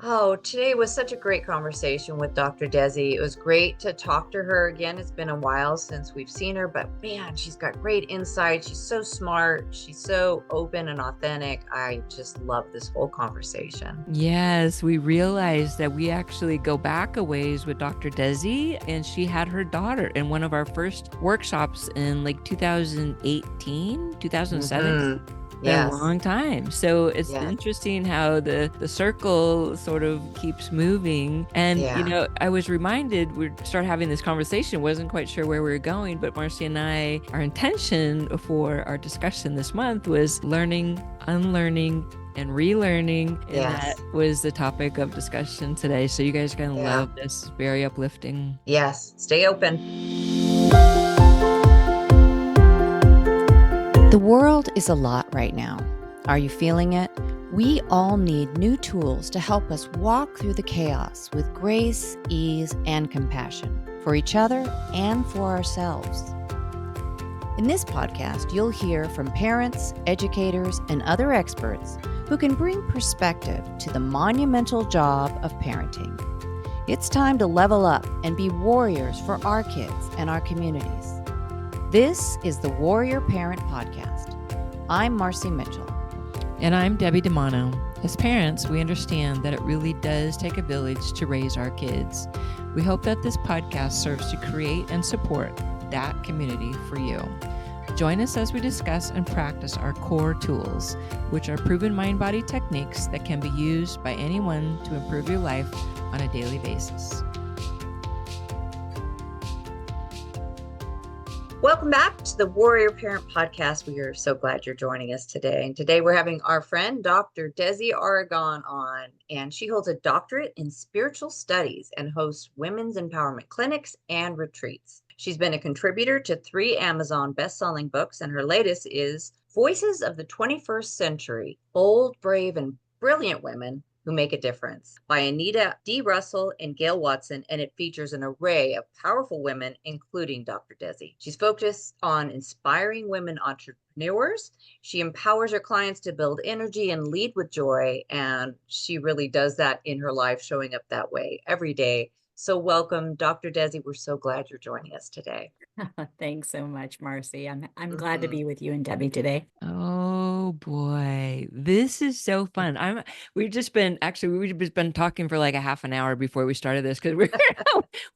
Oh, today was such a great conversation with Dr. Desi. It was great to talk to her again. It's been a while since we've seen her, but man, she's got great insight. She's so smart. She's so open and authentic. I just love this whole conversation. Yes, we realized that we actually go back a ways with Dr. Desi, and she had her daughter in one of our first workshops in like 2018, 2007. Hmm. Been a Yes. long time. So it's Yes. interesting how the circle sort of keeps moving. And, Yeah. I was reminded we started having this conversation, wasn't quite sure where we were going, but Marci and I, our intention for our discussion this month was learning, unlearning, and relearning. And that Yes. was the topic of discussion today. So you guys are going to Yeah. love this. Very uplifting. Yes. Stay open. The world is a lot right now. Are you feeling it? We all need new tools to help us walk through the chaos with grace, ease, and compassion for each other and for ourselves. In this podcast, you'll hear from parents, educators, and other experts who can bring perspective to the monumental job of parenting. It's time to level up and be warriors for our kids and our communities. This is the Warrior Parent Podcast. I'm Marci Mitchell. And I'm Debbie DeMano. As parents, we understand that it really does take a village to raise our kids. We hope that this podcast serves to create and support that community for you. Join us as we discuss and practice our core tools, which are proven mind-body techniques that can be used by anyone to improve your life on a daily basis. Welcome back to the Warrior Parent Podcast. We are so glad you're joining us today. And today we're having our friend, Dr. Desi Aragon, on, and she holds a doctorate in spiritual studies and hosts women's empowerment clinics and retreats. She's been a contributor to 3 Amazon best-selling books, and her latest is Voices of the 21st Century, Bold, Brave, and Brilliant Women Who Make a Difference by Anita D. Russell and Gail Watson, and it features an array of powerful women, including Dr. Desi. She's focused on inspiring women entrepreneurs. She empowers her clients to build energy and lead with joy, and she really does that in her life, showing up that way every day. So welcome, Dr. Desi. We're so glad you're joining us today. Thanks so much, Marci. I'm glad to Mhm. be with you and Debbie today. Oh boy, this is so fun. We've just been talking for like a half an hour before we started this because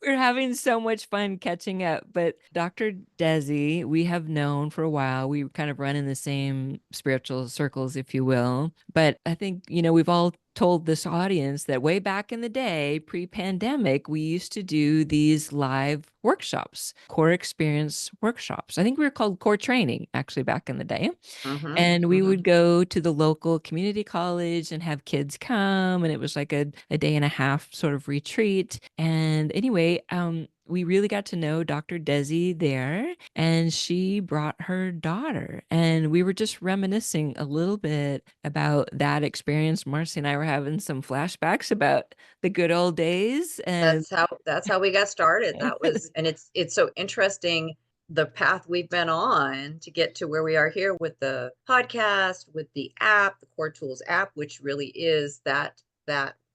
we're having so much fun catching up. But Dr. Desi, we have known for a while. We kind of run in the same spiritual circles, if you will. But I think, we've all told this audience that way back in the day, pre-pandemic, we used to do these live workshops, core experience workshops. I think we were called core training actually back in the day. Mhm. And we would Mhm. go to the local community college and have kids come. And it was like a day and a half sort of retreat. And anyway, we really got to know Dr. Desi there, and she brought her daughter. And we were just reminiscing a little bit about that experience. Marci and I were having some flashbacks about the good old days. And That's how we got started. That was, and it's so interesting the path we've been on to get to where we are here with the podcast, with the app, the Core Tools app, which really is that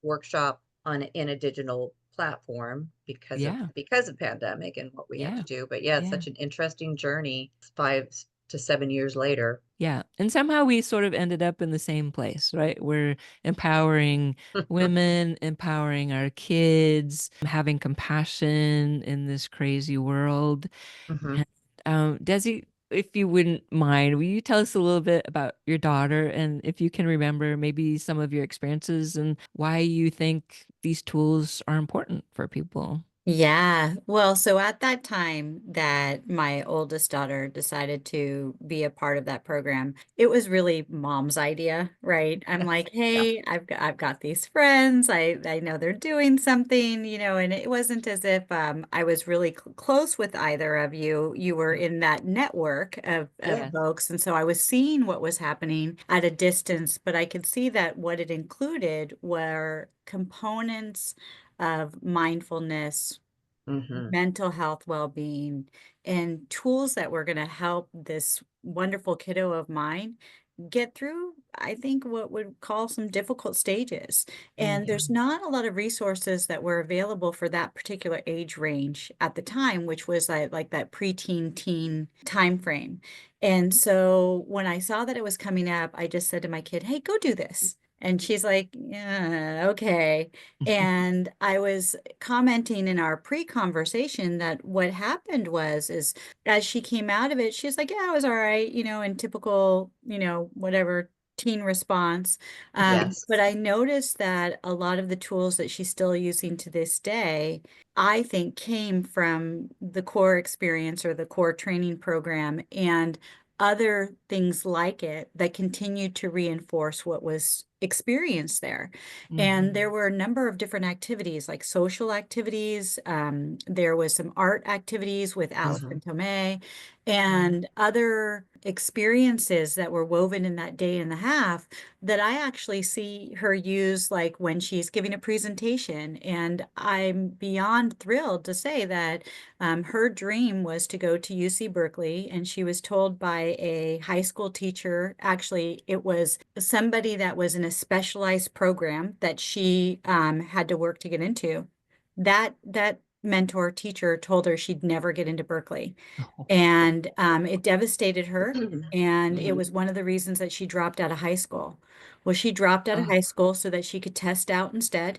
workshop on in a digital platform yeah, because of pandemic and what we had to yeah, do. But yeah, it's yeah. such an interesting journey 5 to 7 years later. Yeah. And somehow we sort of ended up in the same place, right? We're empowering women, empowering our kids, having compassion in this crazy world. Mhm. And, Desi, if you wouldn't mind, will you tell us a little bit about your daughter and if you can remember maybe some of your experiences and why you think these tools are important for people? Yeah. Well, so at that time that my oldest daughter decided to be a part of that program, it was really mom's idea, right? I'm like, Yeah. hey, I've got these friends. I know they're doing something, and it wasn't as if I was really close with either of you. You were in that network of Yeah. Yes. folks. And so I was seeing what was happening at a distance, but I could see that what it included were components of mindfulness, Mhm. mental health, well-being, and tools that were going to help this wonderful kiddo of mine get through, I think, what would call some difficult stages. And Mm-hmm. there's not a lot of resources that were available for that particular age range at the time, which was like that preteen teen time frame. And so when I saw that it was coming up, I just said to my kid, hey, go do this. And she's like, yeah, okay. And I was commenting in our pre-conversation that what happened is as she came out of it, she's like, yeah, it was all right, in typical, whatever teen response. Yes. But I noticed that a lot of the tools that she's still using to this day, I think came from the core experience or the core training program and other things like it that continued to reinforce what was experienced there. And there were a number of different activities, like social activities. There was some art activities with Allison Tomei and other experiences that were woven in that day and a half that I actually see her use like when she's giving a presentation. And I'm beyond thrilled to say that her dream was to go to UC Berkeley, and she was told by a high school teacher, actually, it was somebody that was in a specialized program that she had to work to get into. That mentor teacher told her she'd never get into Berkeley. And it devastated her. And it was one of the reasons that she dropped out of high school. Well, she dropped out of high school so that she could test out instead.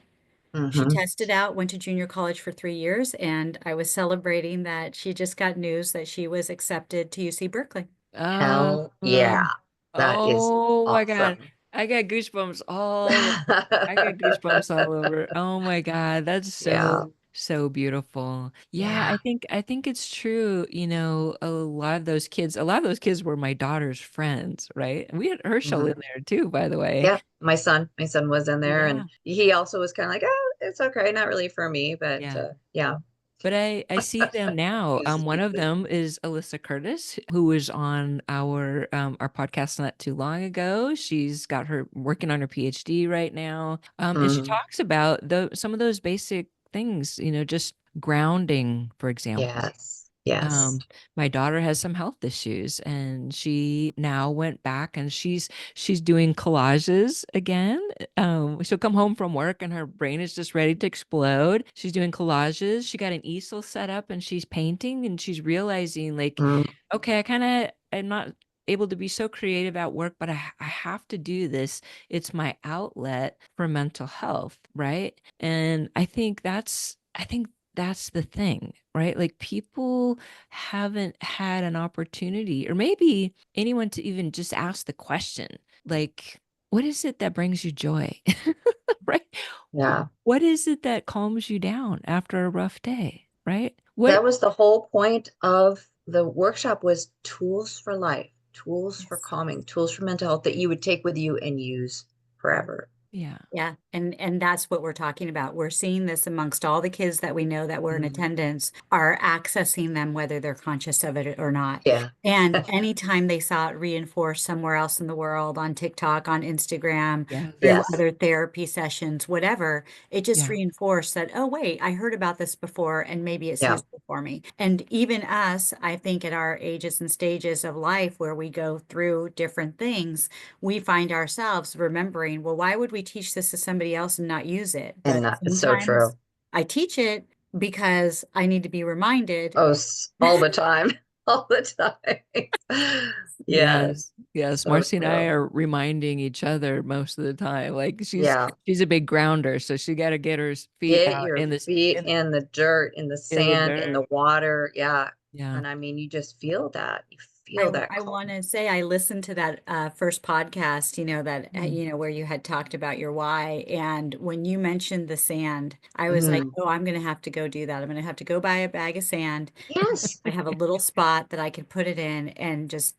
She tested out, went to junior college for 3 years, and I was celebrating that she just got news that she was accepted to UC Berkeley. Hell Oh, yeah. That is oh my God. awesome. I got goosebumps all over. I got goosebumps all over. Oh my God. That's Yeah. so beautiful. Yeah, Yeah. I think it's true. A lot of those kids were my daughter's friends, right? And we had Herschel in Mhm. there too, by the way. Yeah. My son was in there, Yeah. and he also was kind of like, oh, it's okay. Not really for me, but Yeah. yeah. But I see them now. He was One of them is Alyssa Curtis, who was on our podcast not too long ago. She's got her working on her PhD right now. And she Mhm. talks about some of those basic things, just grounding, for example. Yes. Yes. Um, my daughter has some health issues, and she now went back and she's doing collages again. She'll come home from work and her brain is just ready to explode. She's doing collages. She got an easel set up and she's painting, and she's realizing like, Mm. okay, I'm not able to be so creative at work, but I have to do this. It's my outlet for mental health, right? And I think that's the thing, right? Like people haven't had an opportunity, or maybe anyone to even just ask the question, like, what is it that brings you joy? Right? Yeah. What is it that calms you down after a rough day, right? That What? was the whole point of the workshop, was tools for life, tools for Yes. calming, tools for mental health that you would take with you and use forever. Yeah. Yeah, and that's what we're talking about. We're seeing this amongst all the kids that we know that were in Mhm. attendance are accessing them whether they're conscious of it or not. Yeah. And anytime they saw it reinforced somewhere else in the world, on TikTok, on Instagram, Yeah. through Yes. other therapy sessions, whatever, it just Yeah. reinforced that, oh, wait, I heard about this before and maybe it's Yeah. useful for me. And even us, I think at our ages and stages of life where we go through different things, we find ourselves remembering, well, why would we teach this to somebody else and not use it? And But it's so sometimes true. I teach it because I need to be reminded. Oh, all the time. All the time. Yes. Yes, yes. So Marci and I true. are reminding each other most of the time. Like Yeah. she's a big grounder, so she got to get her feet Get out your in this feet in the dirt, in the in the sand, in dirt. the water. Yeah. Yeah. And I mean, you just feel that. You I, feel that I want calm. to say I listened to that first podcast, Mm. where you had talked about your why. And when you mentioned the sand, I was like, Mhm. oh, I'm going to have to go do that. I'm going to have to go buy a bag of sand. Yes. I have a little spot that I could put it in and just,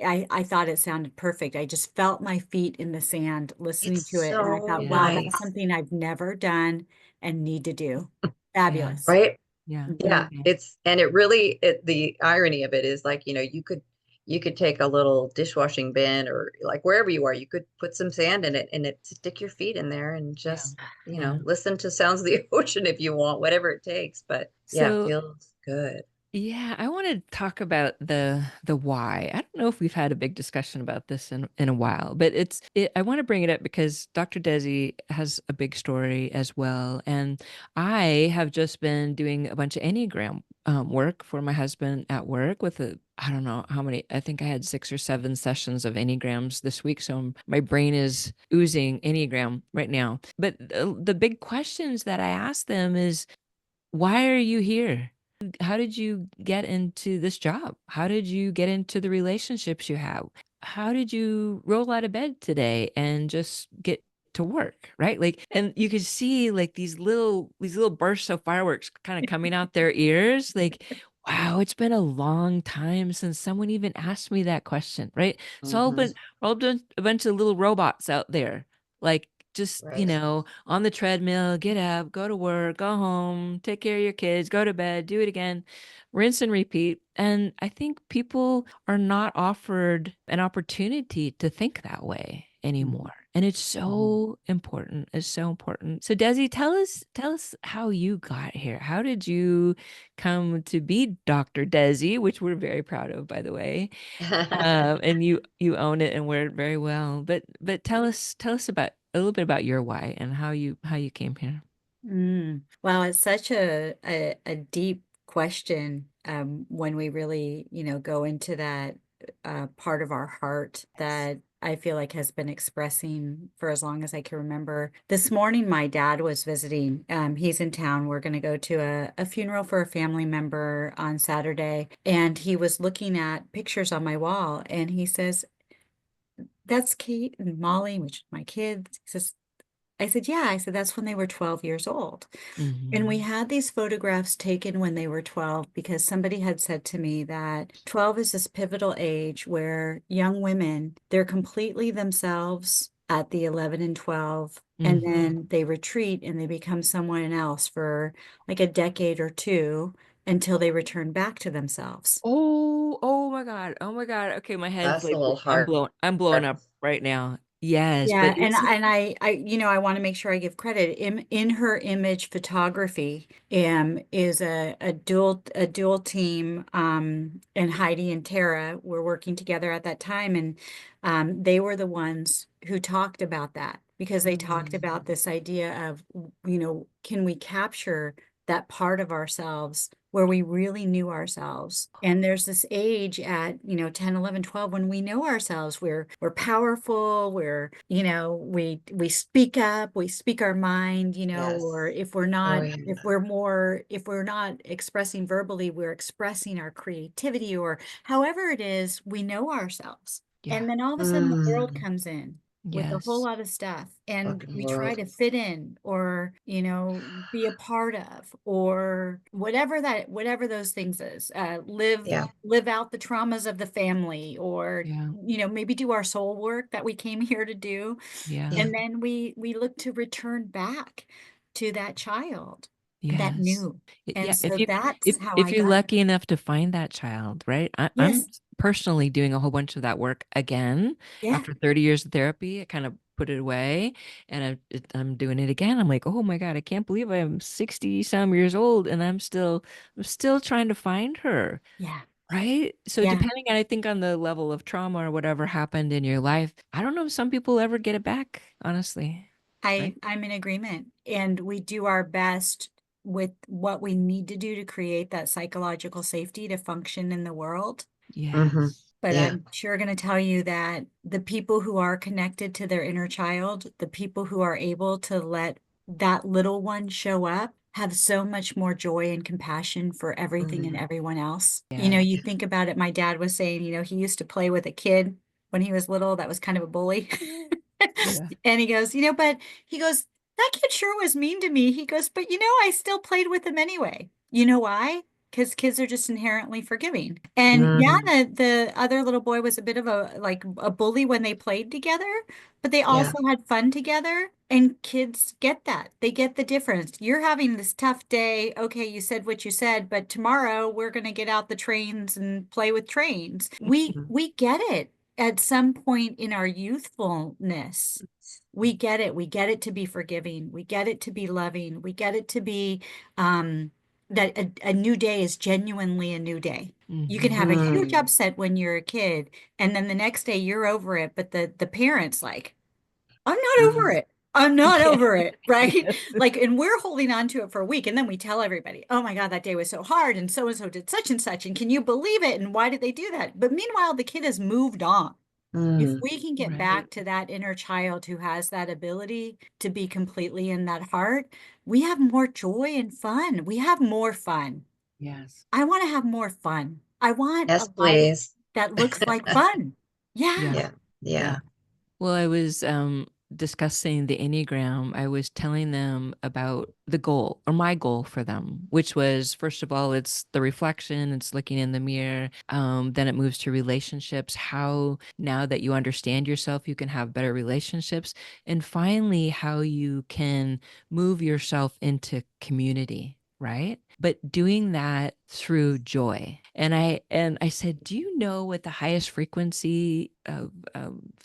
I thought it sounded perfect. I just felt my feet in the sand listening It's to it. And I so thought, wow, Yeah. that's nice. something I've never done and need to do. Yeah. Fabulous. Right? Yeah. Yeah. Mhm. And it really, the irony of it is like, you could take a little dishwashing bin or like wherever you are, you could put some sand in it and stick your feet in there and Yeah. just, Yeah. listen to sounds of the ocean if you want, whatever it takes. But yeah, it So feels good. Yeah, I want to talk about the why. I don't know if we've had a big discussion about this in a while, but I want to bring it up because Dr. Desi has a big story as well, and I have just been doing a bunch of Enneagram work for my husband at work with I don't know how many. I think I had 6 or 7 sessions of Enneagrams this week, so my brain is oozing Enneagram right now. But the big questions that I ask them is, why are you here? How did you get into this job? How did you get into the relationships you have? How did you roll out of bed today and just get to work, right? Like, and you could see like these little bursts of fireworks kind of coming out their ears. Like, wow, it's been a long time since someone even asked me that question, right? So Hmm. we're all doing a bunch of little robots out there, like just, Right. on the treadmill, get up, go to work, go home, take care of your kids, go to bed, do it again, rinse and repeat. And I think people are not offered an opportunity to think that way Mhm. anymore. And it's so important. It's so important. So Desi, tell us how you got here. How did you come to be Dr. Desi, which we're very proud of, by the way? And you own it and wear it very well. But tell us about a little bit about your why and how you came here. Wow, it's such a deep question when we really, go into that part of our heart that I feel like has been expressing for as long as I can remember. This morning, my dad was visiting. He's in town. We're going to go to a funeral for a family member on Saturday. And he was looking at pictures on my wall and he says, "That's Kate and Molly, which is my kids." He says, I said, "Yeah." I said, "That's when they were 12 years old." And we Hmm. had these photographs taken when they were 12 because somebody had said to me that 12 is this pivotal age where young women, they're completely themselves at the 11 and 12, and Hmm. then they retreat and they become someone else for like a decade or two until they return back to themselves. Oh my God. Oh my God. Okay, my head's That's a like little hard. I'm blowing up right now. Yes, but Yeah, and it's I want to make sure I give credit. In her image photography, is a dual team. And Heidi and Tara were working together at that time, and they were the ones who talked about that because they talked Mhm. about this idea of, can we capture that part of ourselves where we really knew ourselves. And there's this age at, 10, 11, 12 when we know ourselves. We're powerful, we speak up, we speak our mind, or Yes. if we're Oh, not, yeah. if we're not expressing verbally, we're expressing our creativity or however it is, we know ourselves. yeah. And then all of a sudden the world Mm. comes in with a whole Yes. lot of stuff and Fucking we try world. to fit in or be a part of or whatever those things is, Yeah. live out the traumas of the family or Yeah. maybe do our soul work that we came here to do, Yeah. Yeah. and then we look to return back to that child that Yes. knew. And Yeah, if so you that's if how if I you're got here. lucky enough to find that child, right? I'm Yes. personally doing a whole bunch of that work again Yeah. after 30 years of therapy. I kind of put it away and I'm doing it again. I'm like, "Oh my God, I can't believe I'm 60 some years old and I'm still trying to find her." Yeah. Right? So Yeah. depending on I think on the level of trauma or whatever happened in your life, I don't know if some people ever get it back, honestly. Right? I'm in agreement, and we do our best with what we need to do to create that psychological safety to function in the world. Hmm. Yes. But Yeah. I'm sure going to tell you that the people who are connected to their inner child, the people who are able to let that little one show up, have so much more joy and compassion for everything and Hmm. everyone else. Yeah. You think about it, my dad was saying, he used to play with a kid when he was little that was kind of a bully. Yeah. And he goes, but he goes, "That kid sure was mean to me." He goes, "But I still played with him anyway." You know why? Because kids are just inherently forgiving. And yeah, Hmm. the other little boy was a bit of a bully when they played together, but they Yeah. also had fun together. And kids get that. They get the difference. You're having this tough day. Okay, you said what you said, but tomorrow we're going to get out the trains and play with trains. We get it at some point in our youthfulness. We get it. We get it to be forgiving. We get it to be loving. We get it to be um that a new day is genuinely a new day. You can Mhm. have a huge Mm. upset when you're a kid, and then the next day you're over it, but the parents like, I'm not over Mm. it. I'm not Yeah. over it, right? Yes. Like, and we're holding on to it for a week, and then we tell everybody, oh my God, that day was so hard, and so did such and such, and can you believe it? And why did they do that? But meanwhile, the kid has moved on. If Mm. we can get Right. back to that inner child who has that ability to be completely in that heart, we have more joy and fun. We have more fun. Yes. I want to have more fun. I want a Yes, life please. that looks like fun. Yeah. Yeah. Yeah. Yeah. Well, I was discussing the Enneagram. I was telling them about the goal or my goal for them, which was, first of all, it's the reflection, it's looking in the mirror. Then it moves to relationships. How now that you understand yourself, you can have better relationships. And finally, how you can move yourself into community. Right. But doing that through joy. And I said, do you know what the highest frequency of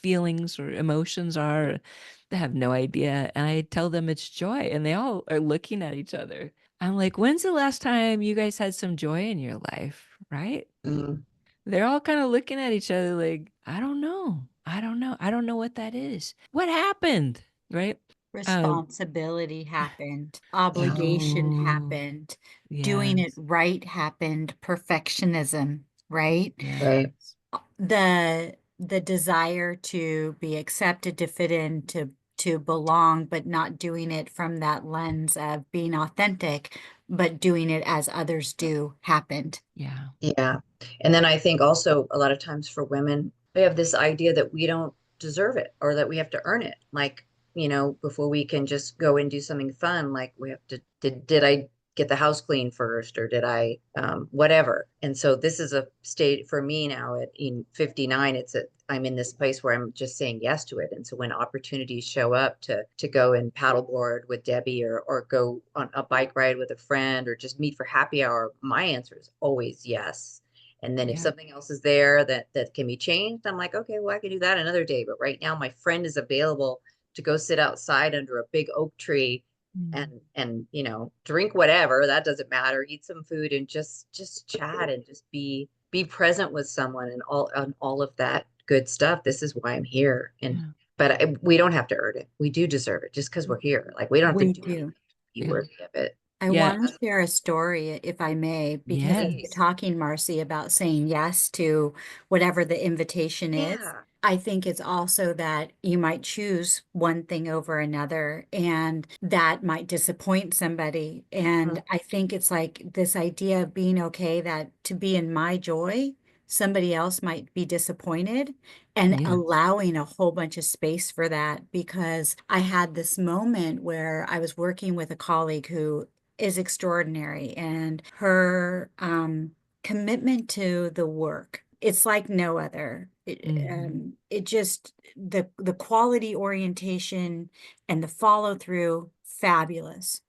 feelings or emotions are? They have no idea. And I tell them it's joy, and they all are looking at each other. I'm like, when's the last time you guys had some joy in your life? Right. Mm. They're all kind of looking at each other like, I don't know. I don't know. I don't know what that is. What happened? Right. Um, Responsibility happened, obligation oh, happened, doing it yes. right happened, perfectionism, right? Yeah. Right. The desire to be accepted, to fit in, to belong, but not doing it from that lens of being authentic, but doing it as others do happened. Yeah. Yeah. And then I think also a lot of times for women, we have this idea that we don't deserve it or that we have to earn it. Like, before we can just go and do something fun, like we have to, did I get the house clean first or did I, whatever. And so this is a state for me now in 59, I'm in this place where I'm just saying yes to it. And so when opportunities show up to go and paddleboard with Debbie or go on a bike ride with a friend or just meet for happy hour, my answer is always yes. And then if Yeah. something else is there that can be changed, I'm like, okay, well, I can do that another day. But right now, my friend is available to go sit outside under a big oak tree Mm. and drink whatever. That doesn't matter. Eat some food and just chat and just be present with someone and all of that good stuff. This is why I'm here. Yeah. But we don't have to earn it. We do deserve it just because we're here. Like we don't have to We do anything do. to be Yeah. worthy of it. I Yeah. want to share a story, if I may, because as you're Please. talking, Marci, about saying yes to whatever the invitation is. Yeah. I think it's also that you might choose one thing over another, and that might disappoint somebody. And I think it's like this idea of being okay that to be in my joy, somebody else might be disappointed, and Yeah. allowing a whole bunch of space for that. Because I had this moment where I was working with a colleague who is extraordinary, and her commitment to the work, it's like no other. It just the quality orientation and the follow through, fabulous.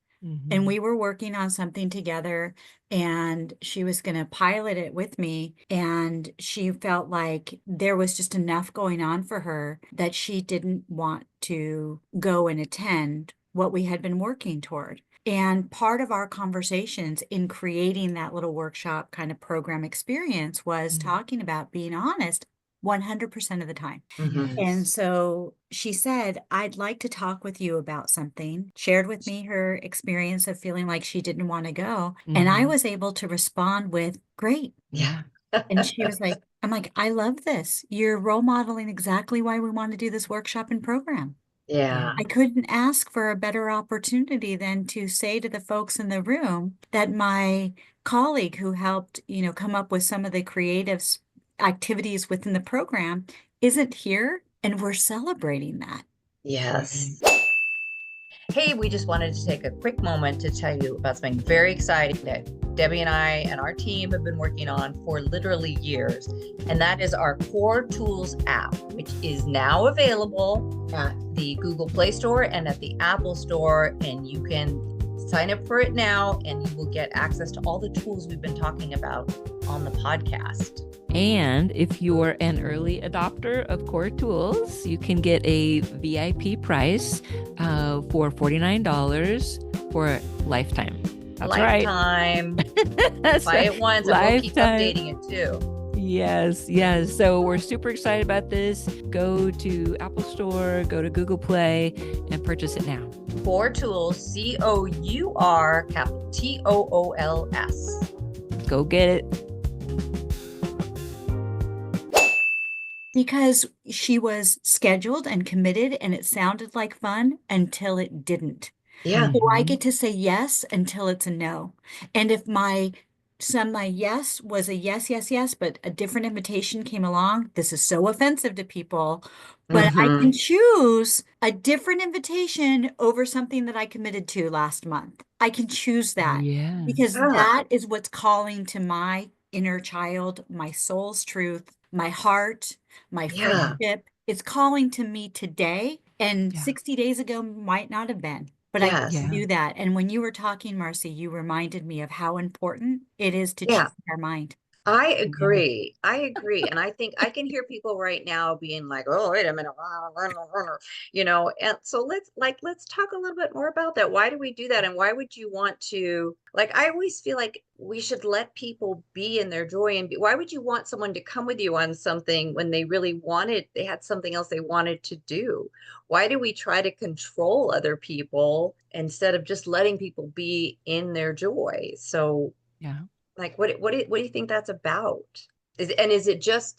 And we were working on something together, and she was going to pilot it with me. And she felt like there was just enough going on for her that she didn't want to go and attend what we had been working toward. And part of our conversations in creating that little workshop kind of program experience was talking about being honest 100% of the time. Mhm. And so she said, I'd like to talk with you about something, shared with me her experience of feeling like she didn't want to go. And I was able to respond with, great. Yeah. And she was like, I'm like, I love this. You're role modeling exactly why we want to do this workshop and program. Yeah. I couldn't ask for a better opportunity than to say to the folks in the room that my colleague who helped, come up with some of the creative activities within the program isn't here, and we're celebrating that. Yes. Hey, we just wanted to take a quick moment to tell you about something very exciting that Debbie and I and our team have been working on for literally years. And that is our Cour Tools app, which is now available at the Google Play Store and at the Apple Store. And you can sign up for it now and you will get access to all the tools we've been talking about on the podcast. And if you're an early adopter of Cour Tools, you can get a VIP price for $49 for a lifetime. That's right. Lifetime. That's Buy right. it once and we'll keep Lifetime. updating it too. Yes, yes. So we're super excited about this. Go to Apple Store, go to Google Play, and purchase it now. Cour Tools, COUR, capital TOOLS. Go get it. Because she was scheduled and committed and it sounded like fun until it didn't. Yeah. So I get to say yes until it's a no. And if my yes was a yes, yes, yes, but a different invitation came along, this is so offensive to people, but I can choose a different invitation over something that I committed to last month. I can choose that because Yeah. that is what's calling to my inner child, my soul's truth, my heart, my Yeah. friendship. It's calling to me today, and Yeah. 60 days ago might not have been. But I Yes. can do that. And when you were talking, Marci, you reminded me of how important it is to Yeah. change our mind. I agree. I agree. And I think I can hear people right now being like, oh, wait a minute, and so let's talk a little bit more about that. Why do we do that? And why would you want to, like, I always feel like we should let people be in their joy and why would you want someone to come with you on something when they had something else they wanted to do? Why do we try to control other people instead of just letting people be in their joy? So Yeah. like, what do you think that's about? Is it just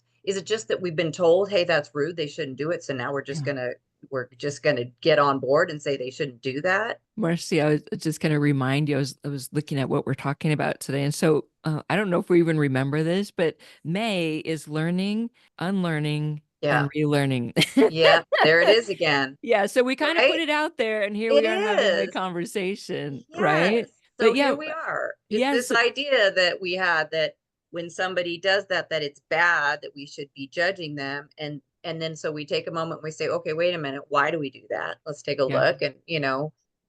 that we've been told, hey, that's rude, they shouldn't do it, so now we're just gonna get on board and say they shouldn't do that? Marci, I was just going to remind you, I was looking at what we're talking about today. And so I don't know if we even remember this, but May is learning, unlearning, Yeah. and relearning. Yeah, there it is again. Yeah. So we kind of put Right? it out there and here It we are having the is. conversation, right? Yes. So But yeah, here we are. It's yes. this idea that we had that when somebody does that, that it's bad, that we should be judging them. And then so we take a moment and we say, okay, wait a minute, why do we do that? Let's take a Yeah. look. And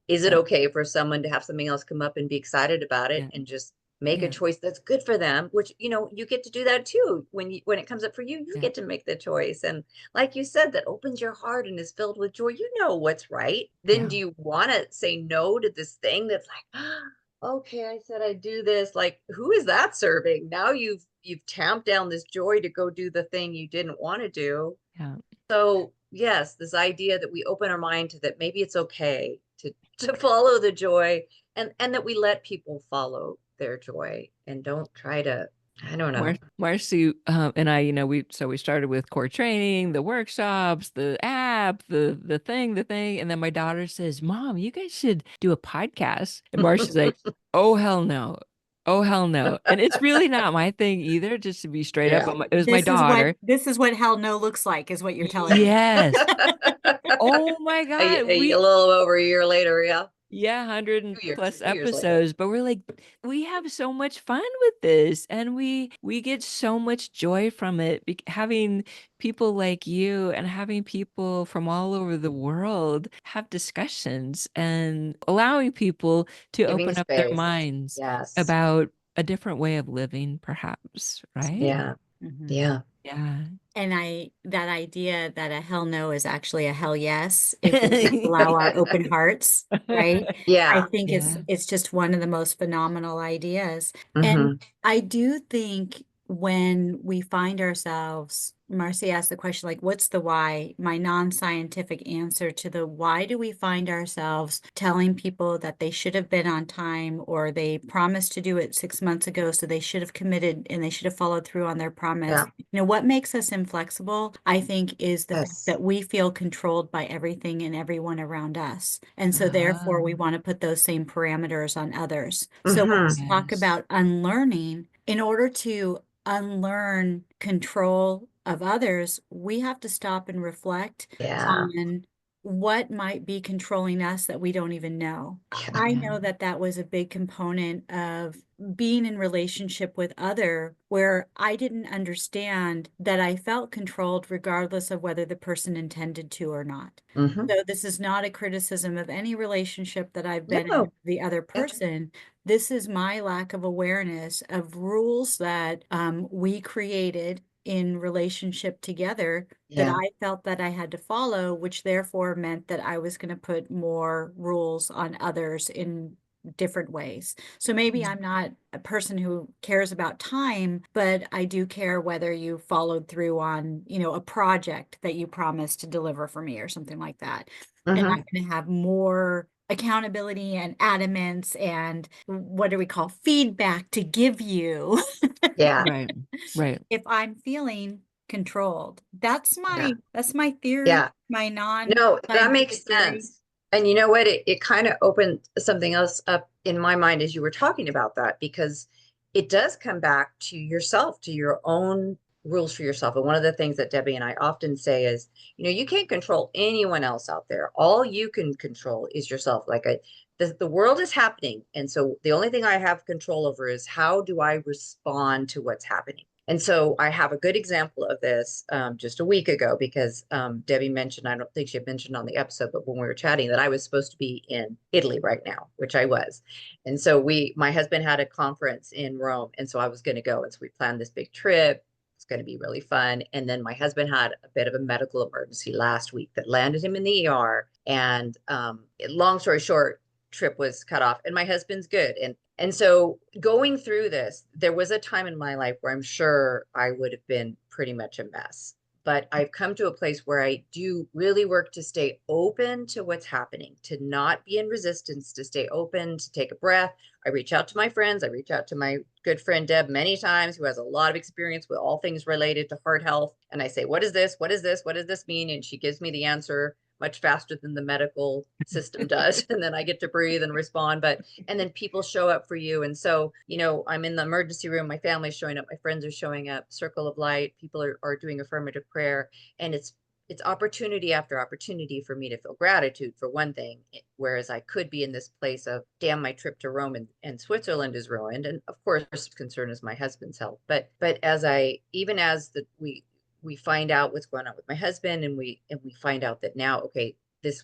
is it Yeah. okay for someone to have something else come up and be excited about it Yeah. and just make a Yeah. choice that's good for them, which you get to do that too. When it comes up for you, you Yeah. get to make the choice. And like you said, that opens your heart and is filled with joy. You know what's right. Then Yeah. do you want to say no to this thing that's like, okay, I said I do this. Like, who is that serving? Now you've tamped down this joy to go do the thing you didn't want to do. Yeah. So yes, this idea that we open our mind to that maybe it's okay to follow the joy and that we let people follow their joy and don't try to, I don't know. Marci and I, we started with core training, the workshops, the app, the thing, and then my daughter says, "Mom, you guys should do a podcast." And Marci's like, "Oh hell no, oh hell no!" And it's really not my thing either. Just to be straight up, Yeah. it was my daughter. This is what hell no looks like, is what you're telling me. Yes. Oh my God. A little over a year later, yeah. Yeah, 100 plus 2 years later. episodes, but we're like, we have so much fun with this, and we get so much joy from it. Having people like you and having people from all over the world have discussions and allowing people to Giving open up their space. minds Yes. about a different way of living, perhaps, right? Yeah. Yeah. Yeah. And that idea that a hell no is actually a hell yes, if we allow our open hearts, right? Yeah. I think it's just one of the most phenomenal ideas. Mhm. And I do think when we find ourselves, Marci asked the question, like, what's the why? My non-scientific answer to the why do we find ourselves telling people that they should have been on time or they promised to do it 6 months ago, so they should have committed and they should have followed through on their promise. Yeah. What makes us inflexible, I think, is the fact Yes. that we feel controlled by everything and everyone around us. And so therefore we want to put those same parameters on others. So when we talk about unlearning, in order to unlearn control of others, we have to stop and reflect on what might be controlling us that we don't even know. I know that was a big component of being in relationship with other where I didn't understand that I felt controlled regardless of whether the person intended to or not. So this is not a criticism of any relationship that I've been in with the other person. This is my lack of awareness of rules that we created in relationship together that I felt that I had to follow, which therefore meant that I was going to put more rules on others in different ways. So maybe I'm not a person who cares about time, but I do care whether you followed through on, a project that you promised to deliver for me or something like that. And Mhm. I'm going to have more accountability and adamance and what do we call feedback to give you Yeah. Right. Right. if I'm feeling controlled. That's Yeah. my theory, Yeah. my No, that non-scientific makes theory. sense. And you know what? It kind of opened something else up in my mind as you were talking about that, because it does come back to yourself, to your own rules for yourself. And one of the things that Debbie and I often say is, you can't control anyone else out there. All you can control is yourself. The world is happening. And so the only thing I have control over is how do I respond to what's happening? And so I have a good example of this just a week ago, because Debbie mentioned, I don't think she had mentioned on the episode, but when we were chatting, that I was supposed to be in Italy right now, which I was. And so my husband had a conference in Rome, and so I was going to go. And so we planned this big trip. It's going to be really fun. And then my husband had a bit of a medical emergency last week that landed him in the ER. And long story short, trip was cut off, and my husband's good. And so going through this, there was a time in my life where I'm sure I would have been pretty much a mess. But I've come to a place where I do really work to stay open to what's happening, to not be in resistance, to stay open, to take a breath. I reach out to my friends. I reach out to my good friend Deb many times, who has a lot of experience with all things related to heart health. And I say, what is this? What is this? What does this mean? And she gives me the answer much faster than the medical system does. And then I get to breathe and respond. And then people show up for you. And so, I'm in the emergency room, my family's showing up, my friends are showing up, circle of light, people are doing affirmative prayer. And it's opportunity after opportunity for me to feel gratitude for one thing, whereas I could be in this place of, damn, my trip to Rome and Switzerland is ruined. And of course, concern is my husband's health. But as we find out what's going on with my husband, and we find out that now, okay, this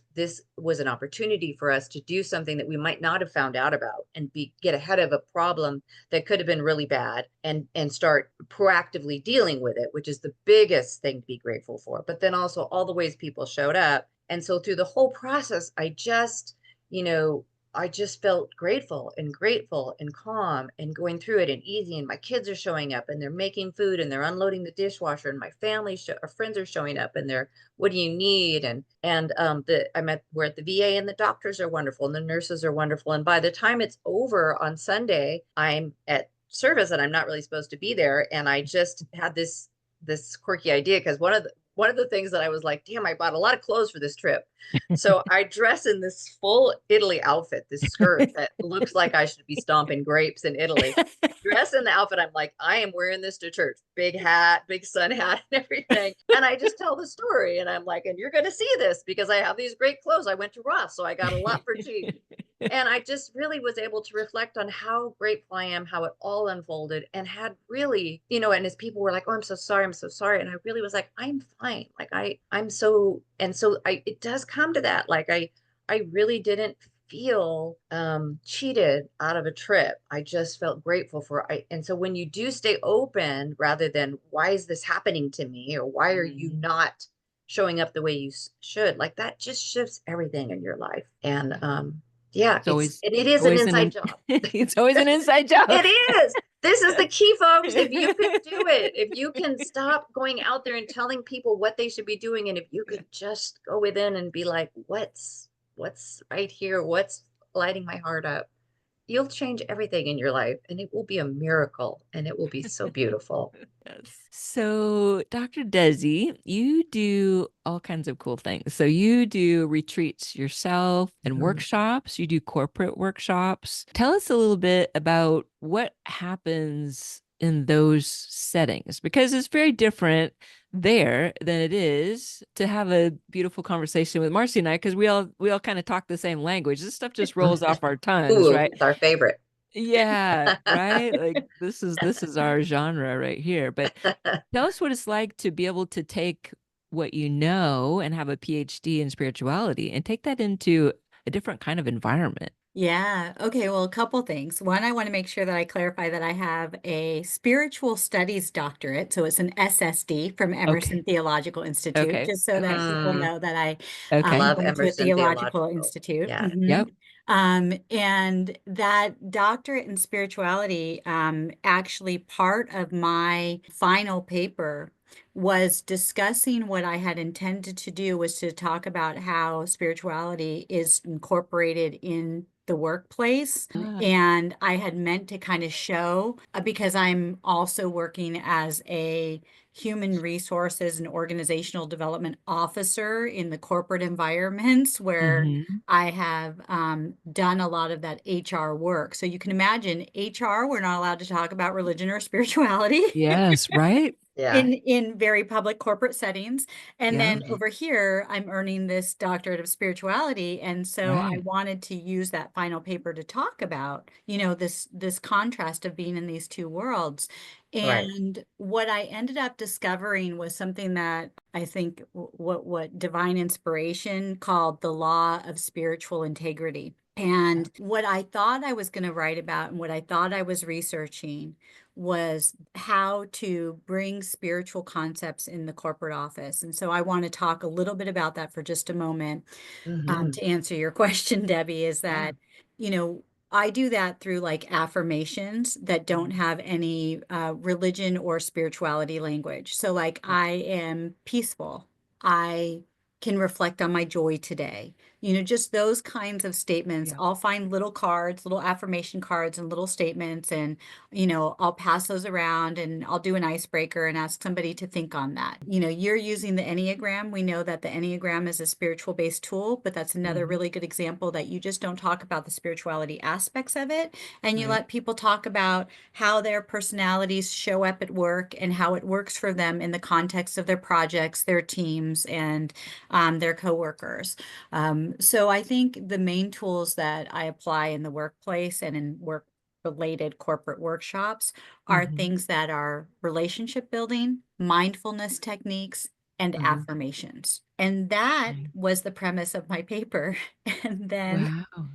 was an opportunity for us to do something that we might not have found out about, and get ahead of a problem that could have been really bad, and start proactively dealing with it, which is the biggest thing to be grateful for. But then also all the ways people showed up. And so through the whole process, I just felt grateful and calm and going through it and easy. And my kids are showing up and they're making food and they're unloading the dishwasher, and my our friends are showing up and they're, what do you need? We're at the VA, and the doctors are wonderful and the nurses are wonderful. And by the time it's over on Sunday, I'm at service and I'm not really supposed to be there. And I just had this quirky idea, because one of the things that I was like, damn, I bought a lot of clothes for this trip. So I dress in this full Italy outfit, this skirt that looks like I should be stomping grapes in Italy. Dress in the outfit. I'm like, I am wearing this to church. Big hat, big sun hat, and everything. And I just tell the story. And I'm like, and you're going to see this because I have these great clothes. I went to Ross, so I got a lot for cheap. And I just really was able to reflect on how grateful I am, how it all unfolded, and had really, and as people were like, oh, I'm so sorry. And I really was like, I'm fine. Like it does come to that. Like I really didn't feel cheated out of a trip. I just felt grateful and so when you do stay open, rather than, why is this happening to me? Or why are you not showing up the way you should? Like, that just shifts everything in your life. And yeah, it is an inside job. It's always an inside job. It is. This is the key, folks. If you can do it, if you can stop going out there and telling people what they should be doing, and if you could just go within and be like, what's right here, what's lighting my heart up, you'll change everything in your life, and it will be a miracle, and it will be so beautiful. Yes. So, Dr. Desi, you do all kinds of cool things. So you do retreats yourself and workshops. You do corporate workshops. Tell us a little bit about what happens in those settings, because it's very different there than it is to have a beautiful conversation with Marci and I, because we all kind of talk the same language. This stuff just rolls off our tongues, right? It's our favorite. Yeah, right. Like this is our genre right here. But tell us what it's like to be able to take what you know and have a PhD in spirituality and take that into a different kind of environment. Yeah. Okay. Well, a couple things. One, I want to make sure that I clarify that I have a spiritual studies doctorate. So it's an SSD from Emerson Theological Institute, Okay. just so that people know that I Okay. Love went to a Emerson theological Theological. institute. Yeah. Yep. And that doctorate in spirituality, actually part of my final paper was discussing what I had intended to do was to talk about how spirituality is incorporated in the workplace. Ah, And I had meant to kind of show, because I'm also working as a human resources and organizational development officer in the corporate environments where mhm. I have done a lot of that HR work. So you can imagine HR, we're not allowed to talk about religion or spirituality Yes, right? Yeah. in very public corporate settings. And Yeah, then Mhm. over here, I'm earning this doctorate of spirituality. And so I right. wanted to use that final paper to talk about, this contrast of being in these two worlds. Right. And what I ended up discovering was something that I think what divine inspiration called the law of spiritual integrity. And what I thought I was going to write about and what I thought I was researching was how to bring spiritual concepts in the corporate office. And so I want to talk a little bit about that for just a moment. Hmm. To answer your question, Debbie, is Yeah. that, you know, I do that through like affirmations that don't have any religion or spirituality language. So, like, Yeah. I am peaceful. I can reflect on my joy today. Just those kinds of statements. Yeah. I'll find little cards, little affirmation cards, and little statements, and, I'll pass those around and I'll do an icebreaker and ask somebody to think on that. You're using the Enneagram. We know that the Enneagram is a spiritual based tool, but that's another Mhm. really good example that you just don't talk about the spirituality aspects of it. And you Right. let people talk about how their personalities show up at work and how it works for them in the context of their projects, their teams, and their coworkers. So I think the main tools that I apply in the workplace and in work related corporate workshops are Mhm. things that are relationship building, mindfulness techniques, and Hmm. affirmations. And that Right. was the premise of my paper. And then Wow.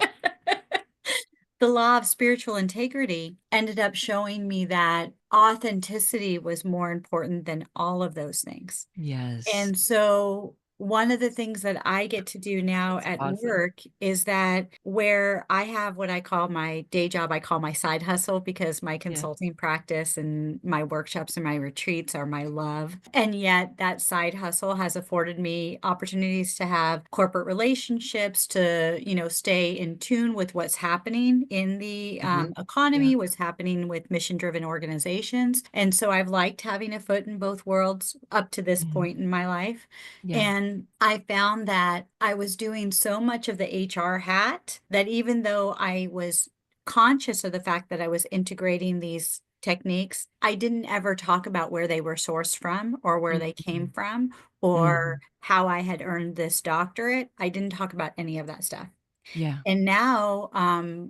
the law of spiritual integrity ended up showing me that authenticity was more important than all of those things. Yes. And so one of the things that I get to do now That's at awesome. work is that where I have what I call my day job, I call my side hustle because my Yeah. consulting practice and my workshops and my retreats are my love. And yet that side hustle has afforded me opportunities to have corporate relationships, to, stay in tune with what's happening in the Hmm. Yeah. economy, what's happening with mission-driven organizations. And so I've liked having a foot in both worlds up to this Mhm. point in my life. Yeah. And I found that I was doing so much of the HR hat that even though I was conscious of the fact that I was integrating these techniques, I didn't ever talk about where they were sourced from or where they came Mhm. from or Mhm. how I had earned this doctorate. I didn't talk about any of that stuff. Yeah. And now,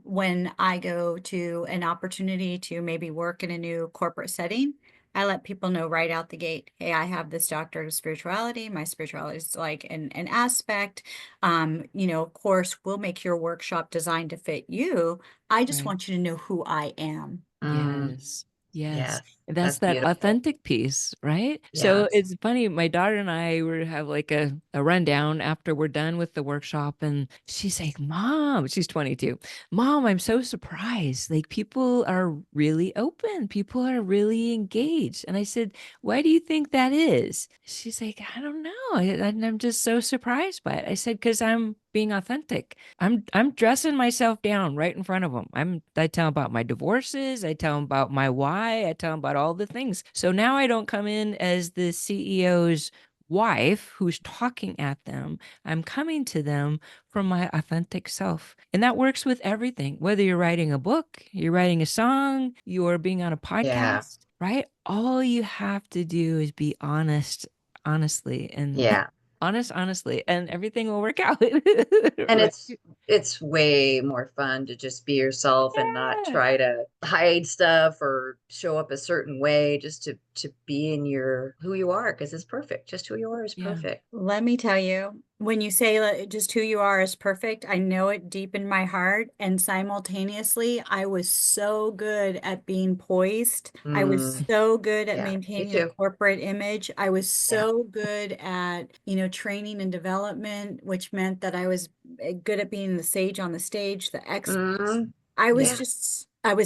when I go to an opportunity to maybe work in a new corporate setting, I let people know right out the gate, hey, I have this doctorate of spirituality. My spirituality is like an aspect. Of course, we'll make your workshop designed to fit you. I just Right. want you to know who I am. Hmm. Yes. Yes. Yes. And That's that's that beautiful. authentic piece, right? So Yes. it's funny, my daughter and I were have like a rundown after we're done with the workshop, and she's like, Mom, she's 22. Mom, I'm so surprised. Like, people are really open. People are really engaged. And I said, why do you think that is? She's like, I don't know. I'm just so surprised by it. I said, because I'm being authentic. I'm dressing myself down right in front of them. I tell them about my divorces, I tell them about my why, I tell them about all the things. So now I don't come in as the CEO's wife who's talking at them. I'm coming to them from my authentic self. And that works with everything. Whether you're writing a book, you're writing a song, you're being on a Yeah. podcast, right? All you have to do is be honest, honestly, and Yeah. honestly, and everything will work out. And Right? it's way more fun to just be yourself and not Yeah. try to hide stuff or show up a certain way, just to be in your who you are, because it's perfect. Just who you are is Yeah. perfect. Let me tell you, when you say just who you are is perfect, I know it deep in my heart. And simultaneously, I was so good at being poised. I was so good at Yeah, me maintaining a too. corporate image. I was Yeah. so good at, training and development, which meant that I was good at being the sage on the stage, the expert. I was Yeah. just, I'm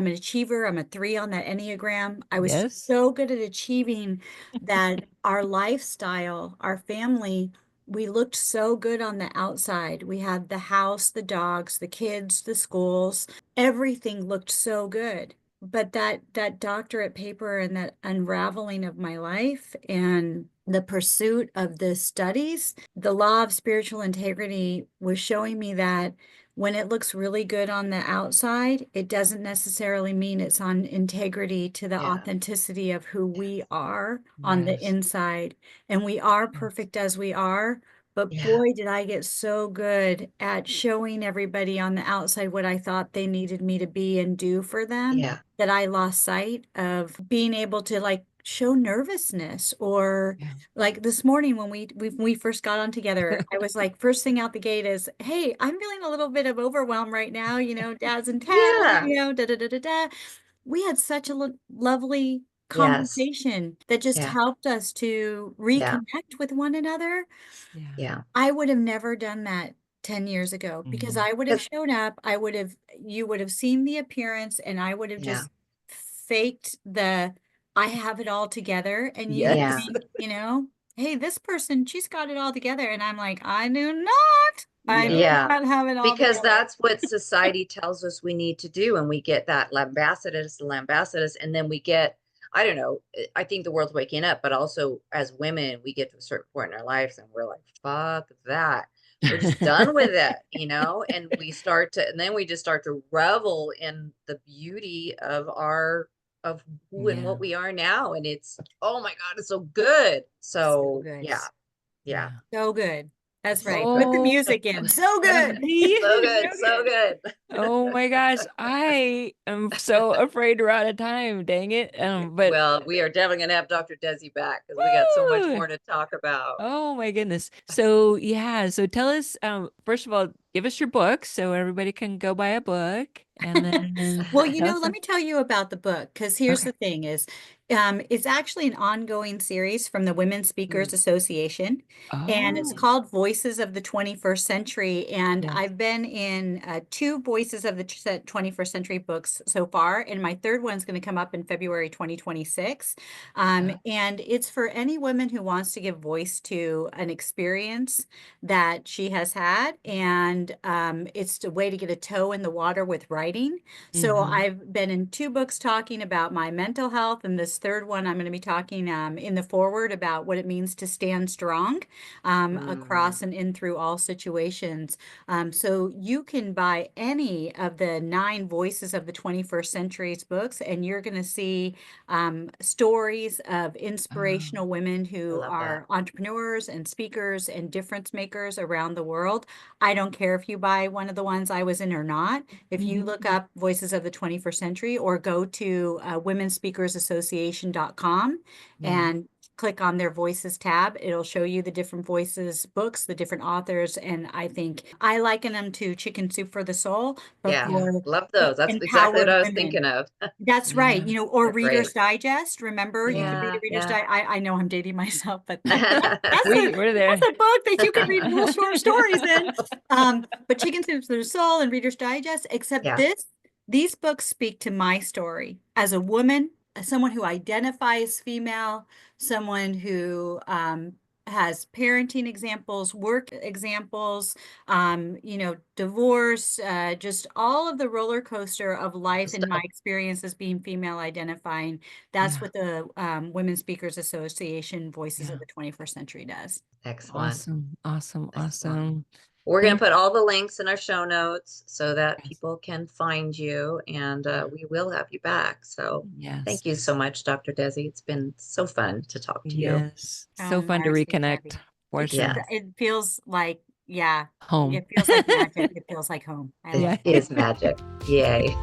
an achiever. I'm a 3 on that Enneagram. I was Yes. so good at achieving that our lifestyle, our family, we looked so good on the outside. We had the house, the dogs, the kids, the schools, everything looked so good. But that doctorate paper and that unraveling of my life and the pursuit of the studies, the law of spiritual integrity was showing me that when it looks really good on the outside, it doesn't necessarily mean it's on integrity to the Yeah. authenticity of who we are on the Yes. inside. And we are perfect as we are. But Yeah. boy, did I get so good at showing everybody on the outside what I thought they needed me to be and do for them, Yeah. that I lost sight of being able to like show nervousness. Or Yeah. like this morning when we first got on together, I was like, first thing out the gate is, hey, I'm feeling a little bit of overwhelm right now, dad's in town, Yeah. da da da da da. We had such a lovely Yes. conversation that just Yeah. helped us to Yeah. reconnect with one another. Yeah. Yeah. I would have never done that 10 years ago because I would have 'Cause- showed up. You would have seen the appearance and I would have Yeah. just faked I have it all together. And you would Yeah. Yes. think, hey, this person, she's got it all together. And I'm like, I do not. I do Yep. Yeah. not have it all Because together. that's what society tells us we need to do. And we get that lambastus, and then we get, I don't know, I think the world's waking up, but also as women, we get to a certain point in our lives and we're like, fuck that. We're just done with it, and and then we just start to revel in the beauty of of who and Yeah. what we are now. And it's, oh my God, it's so good. So So good. yeah. Yeah. So good. That's So right. good. Put the Oh, music in. So good. So so good. So good. good. Oh my gosh, I am so afraid we're out of time. Dang it. But Well, we are definitely going to have Dr. Desi back because we got so much woo! more to talk about. Oh my goodness. So yeah, so tell us, first of all, give us your book so everybody can go buy a book, and then Well, tell us let me tell you about the book, because here's okay. the thing is, it's actually an ongoing series from the Women Speakers Association, and it's Oh, called Voices of the 21st Century. And yes. I've been in 2 Voices of the 21st Century books so far, and my third one's going to come up in February 2026. And it's for any woman who wants to give voice to an experience that she has had, and it's a way to get a toe in the water with writing. So Mhm. I've been in 2 books talking about my mental health, and this third one I'm going to be talking in the forward about what it means to stand strong across and in through all situations. So you can buy any of the 9 Voices of the 21st Century's books, and you're going to see stories of inspirational women I who love that. are entrepreneurs and speakers and difference makers around the world. I don't care if you buy one of the ones I was in or not. If you look up Voices of the 21st Century or go to womenspeakersassociation.com Yeah. and click on their voices tab, it'll show you the different voices books, the different authors. And I think I liken them to Chicken Soup for the Soul, but Yeah. for Love those. That's exactly what empowered I was women. thinking of. That's right. Yeah. Or They're Reader's great. Digest. Remember, you could read Yeah. a Reader's Yeah. Digest. I know I'm dating myself, but We're that's there. a book that you can read little short stories in. But Chicken Soup for the Soul and Reader's Digest, except Yeah. these books speak to my story as a woman, as someone who identifies female, someone who has parenting examples, work examples, divorce, just all of the roller coaster of life and my Stuff. experiences being female identifying. That's Yeah. what the Women Speakers Association Voices Yeah. of the 21st Century does. Excellent. Awesome. Awesome. Excellent. Awesome. We're going to Thank put all the links in our show notes so that yes. people can find you, and we will have you back. So Yes. thank you so much, Dr. Desi. It's been so fun to talk to you. Yes. So fun to Marci, reconnect Debbie. for sure. It feels like, yeah, Home. it feels like magic. It feels like home. I It love Yeah. is magic. Yay.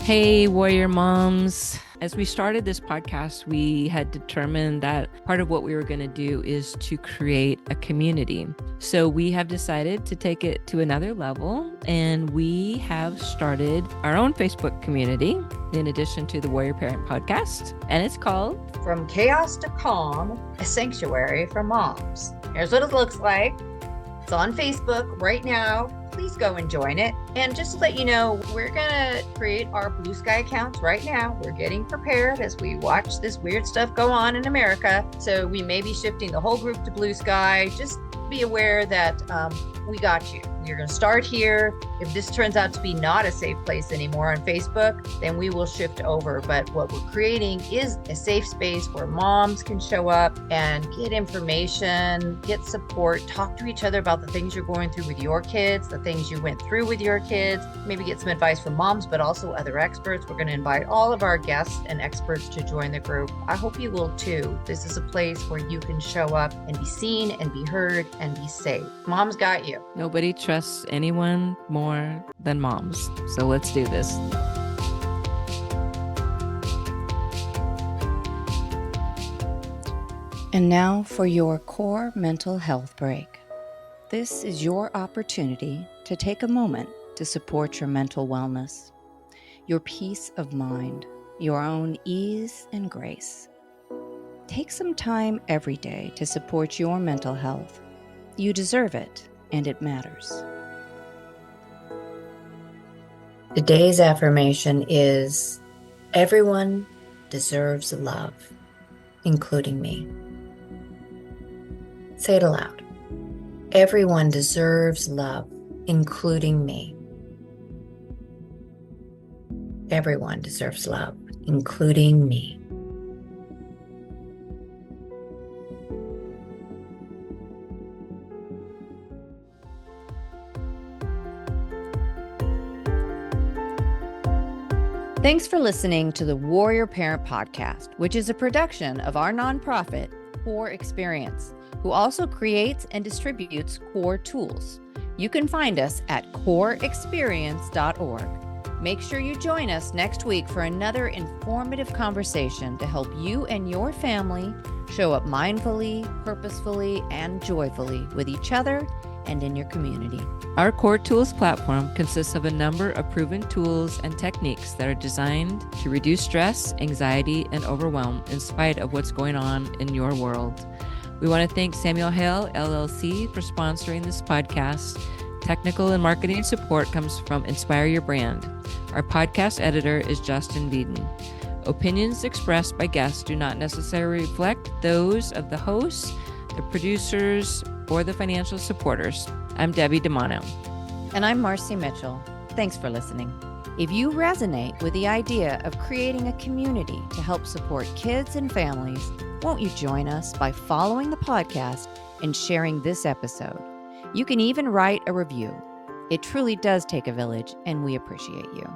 Hey, warrior moms. As we started this podcast, we had determined that part of what we were going to do is to create a community. So we have decided to take it to another level, and we have started our own Facebook community in addition to the Warrior Parent podcast, and it's called From Chaos to Calm, a sanctuary for moms. Here's what it looks like. It's on Facebook right now. Please go and join it. And just to let you know, we're going to create our Blue Sky accounts right now. We're getting prepared as we watch this weird stuff go on in America. So we may be shifting the whole group to Blue Sky. Just be aware that we got you. You're going to start here. If this turns out to be not a safe place anymore on Facebook, then we will shift over. But what we're creating is a safe space where moms can show up and get information, get support, talk to each other about the things you're going through with your kids, the things you went through with your kids, maybe get some advice from moms, but also other experts. We're going to invite all of our guests and experts to join the group. I hope you will too. This is a place where you can show up and be seen and be heard and be safe. Mom's got you. Nobody trusts anyone more than moms. So let's do this. And now for your core mental health break. This is your opportunity to take a moment to support your mental wellness, your peace of mind, your own ease and grace. Take some time every day to support your mental health. You deserve it, and it matters. Today's affirmation is, everyone deserves love, including me. Say it aloud. Everyone deserves love, including me. Everyone deserves love, including me. Thanks for listening to the Warrior Parent Podcast, which is a production of our nonprofit, Cour Experience, who also creates and distributes Cour tools. You can find us at courexperience.org. Make sure you join us next week for another informative conversation to help you and your family show up mindfully, purposefully, and joyfully with each other and in your community. Our Cour Tools platform consists of a number of proven tools and techniques that are designed to reduce stress, anxiety, and overwhelm in spite of what's going on in your world. We want to thank Samuel Hale, LLC, for sponsoring this podcast. Technical and marketing support comes from Inspire Your Brand. Our podcast editor is Justin Beeden. Opinions expressed by guests do not necessarily reflect those of the hosts, the producers, or the financial supporters. I'm Debbie DeMano. And I'm Marci Mitchell. Thanks for listening. If you resonate with the idea of creating a community to help support kids and families, won't you join us by following the podcast and sharing this episode? You can even write a review. It truly does take a village, and we appreciate you.